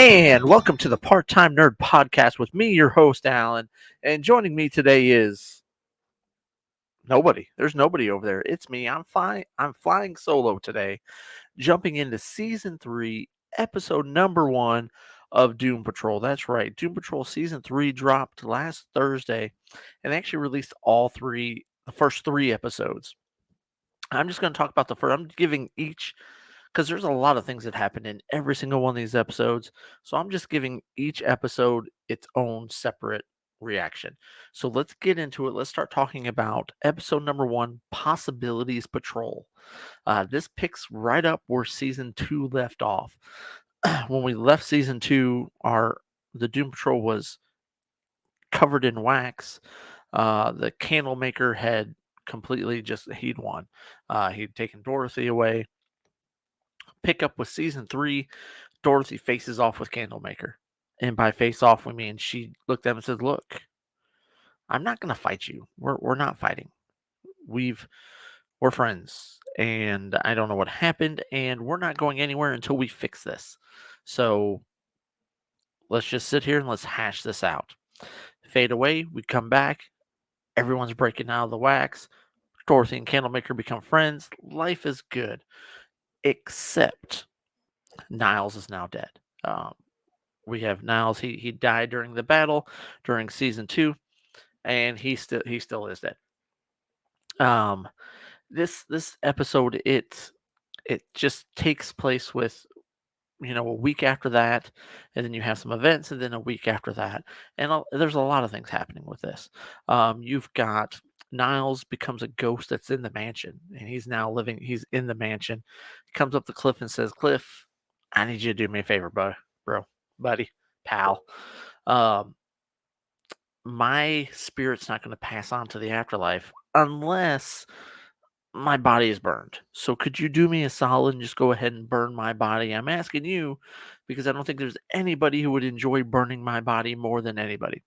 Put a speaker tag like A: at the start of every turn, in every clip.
A: And welcome to the Part-Time Nerd Podcast with me, your host, Alan. And joining me today is nobody. There's nobody over there. It's me. I'm flying solo today, jumping into season 3, episode number 1 of Doom Patrol. That's right. Doom Patrol season 3 dropped last Thursday and they actually released the first 3 episodes. I'm just going to talk about the first. I'm giving each because there's a lot of things that happen in every single one of these episodes. So I'm just giving each episode its own separate reaction. So let's get into it. Let's start talking about episode number 1, Possibilities Patrol. This picks right up where season 2 left off. When we left season 2, the Doom Patrol was covered in wax. The candle maker had he'd won. He'd taken Dorothy away. Pick up with season 3, Dorothy faces off with Candlemaker. And by face off, we mean she looked at him and said, "Look, I'm not going to fight you. We're not fighting. We've we're friends, and I don't know what happened, and we're not going anywhere until we fix this. So let's just sit here and let's hash this out." Fade away. We come back. Everyone's breaking out of the wax. Dorothy and Candlemaker become friends. Life is good, except Niles is now dead. We have Niles. He died during the battle during season 2, and he still is dead. This episode it just takes place with a week after that, and then you have some events, and then a week after that, and there's a lot of things happening with this. You've got Niles becomes a ghost that's in the mansion, and he's now living. He's in the mansion. He comes up to Cliff and says, "Cliff, I need you to do me a favor, bro, buddy, pal. Um, my spirit's not going to pass on to the afterlife unless my body is burned. So could you do me a solid and just go ahead and burn my body? I'm asking you because I don't think there's anybody who would enjoy burning my body more than anybody."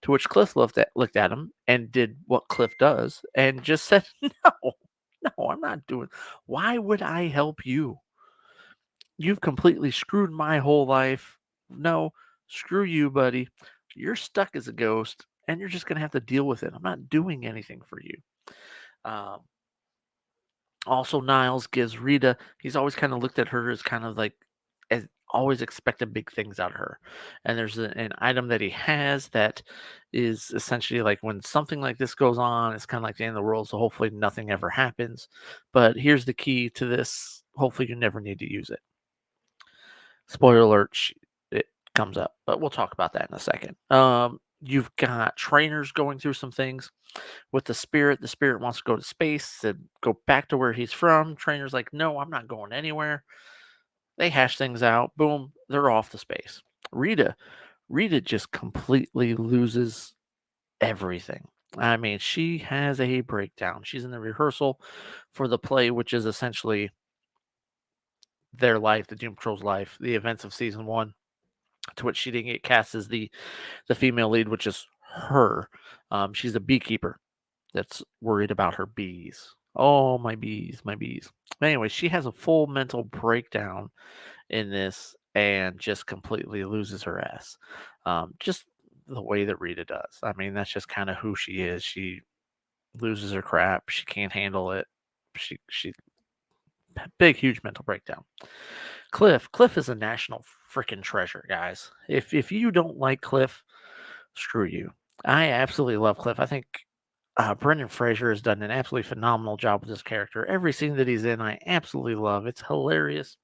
A: To which Cliff looked at him and did what Cliff does and just said, "No, no, I'm not doing. Why would I help you? You've completely screwed my whole life. No, screw you, buddy. You're stuck as a ghost, and you're just going to have to deal with it. I'm not doing anything for you." Um, Also, Niles gives Rita, he's always kind of looked at her as kind of like, as always expected big things out of her. And there's an item that he has that is essentially like when something like this goes on, it's kind of like the end of the world. So hopefully nothing ever happens. But here's the key to this. Hopefully you never need to use it. Spoiler alert, it comes up, but we'll talk about that in a second. You've got trainers going through some things with the spirit. The spirit wants to go to space and go back to where he's from. Trainer's like, "No, I'm not going anywhere." They hash things out. Boom, they're off to space. Rita, Rita just completely loses everything. I mean, she has a breakdown. She's in the rehearsal for the play, which is essentially their life, the Doom Patrol's life, the events of season 1, to which she didn't get cast as the female lead, which is her. She's a beekeeper that's worried about her bees. Oh, my bees, my bees. Anyway, she has a full mental breakdown in this and just completely loses her ass. Just the way that Rita does. I mean, that's just kind of who she is. She loses her crap. She can't handle it. She big huge mental breakdown. Cliff is a national freaking treasure, guys. If you don't like Cliff, screw you. I absolutely love Cliff. I think Brendan Fraser has done an absolutely phenomenal job with this character. Every scene that he's in, I absolutely love. It's hilarious,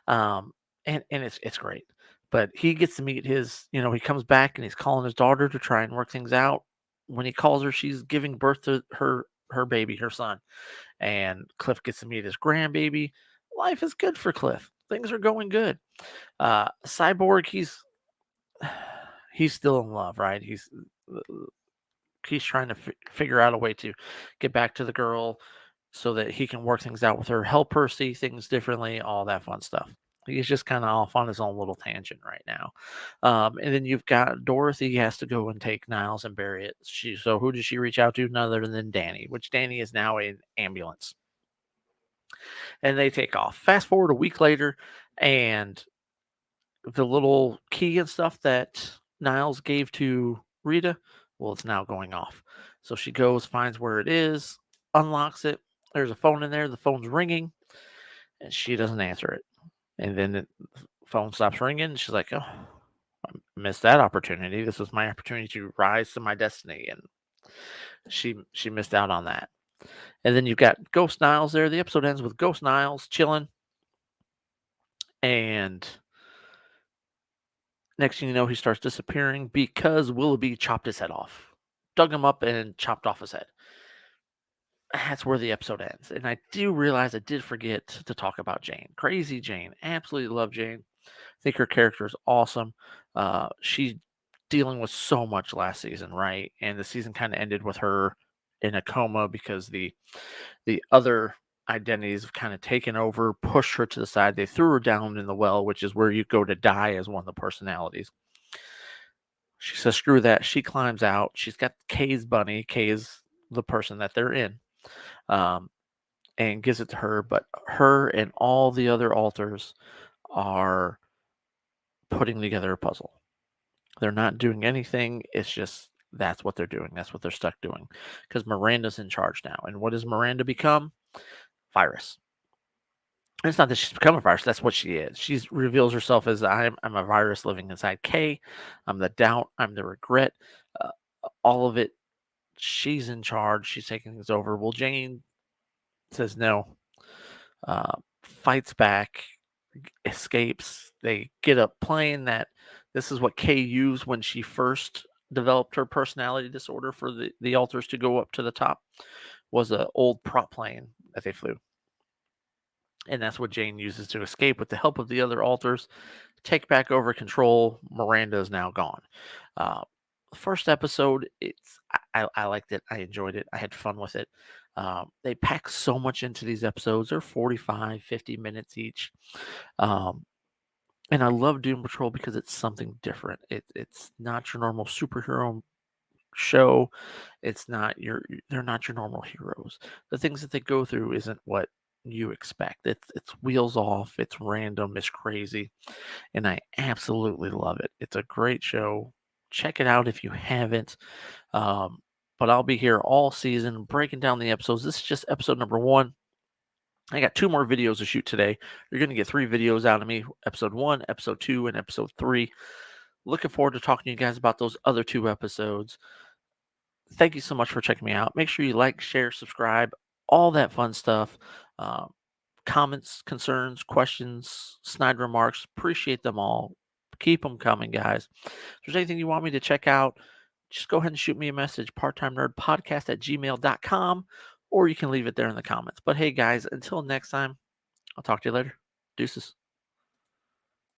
A: um, and it's great. But he gets to meet he comes back and he's calling his daughter to try and work things out. When he calls her, she's giving birth to her baby, her son, and Cliff gets to meet his grandbaby. Life is good for Cliff. Things are going good. Cyborg, he's still in love, right? He's trying to figure out a way to get back to the girl so that he can work things out with her, help her see things differently, all that fun stuff. He's just kind of off on his own little tangent right now. And then you've got Dorothy has to go and take Niles and bury it. So who does she reach out to? None other than Danny, which Danny is now an ambulance. And they take off. Fast forward a week later, and the little key and stuff that Niles gave to Rita, well, it's now going off. So she goes, finds where it is, unlocks it. There's a phone in there. The phone's ringing, and she doesn't answer it. And then the phone stops ringing. And she's like, "Oh, I missed that opportunity. This was my opportunity to rise to my destiny." And she missed out on that. And then you've got Ghost Niles there. The episode ends with Ghost Niles chilling, and next thing you know, he starts disappearing because Willoughby chopped his head off, dug him up, and chopped off his head. That's where the episode ends. And I do realize I did forget to talk about Jane. Crazy Jane. Absolutely love Jane. I think her character is awesome. She's dealing with so much last season, right? And the season kind of ended with her in a coma because the other identities have kind of taken over, pushed her to the side. They threw her down in the well, which is where you go to die as one of the personalities. She says, screw that. She climbs out. She's got Kay's bunny. Kay is the person that they're in, um, and gives it to her. But her and all the other alters are putting together a puzzle. They're not doing anything. It's just that's what they're doing. That's what they're stuck doing. Because Miranda's in charge now. And what does Miranda become? Virus. And it's not that she's become a virus. That's what she is. She reveals herself as I'm a virus living inside Kay. I'm the doubt. I'm the regret. Uh, all of it. She's in charge. She's taking things over. Well, Jane says no. Fights back. Escapes. They get a plane that this is what Kay used when she first developed her personality disorder for the alters to go up to the top was an old prop plane that they flew. And that's what Jane uses to escape with the help of the other alters, take back over control. Miranda is now gone. Uh, first episode, I liked it. I enjoyed it. I had fun with it. They pack so much into these episodes. They're 45, 50 minutes each. Um, and I love Doom Patrol because it's something different. It's not your normal superhero show. It's not they're not your normal heroes. The things that they go through isn't what you expect. It's wheels off, it's random, it's crazy, and I absolutely love it. It's a great show. Check it out if you haven't. Um, but I'll be here all season breaking down the episodes. This is just episode number 1. I got 2 more videos to shoot today. You're going to get 3 videos out of me, episode 1, episode 2, and episode 3. Looking forward to talking to you guys about those other 2 episodes. Thank you so much for checking me out. Make sure you like, share, subscribe, all that fun stuff. Um, Comments, concerns, questions, snide remarks, appreciate them all. Keep them coming, guys. If there's anything you want me to check out, just go ahead and shoot me a message, parttimenerdpodcast@gmail.com, or you can leave it there in the comments. But hey, guys, until next time, I'll talk to you later. Deuces.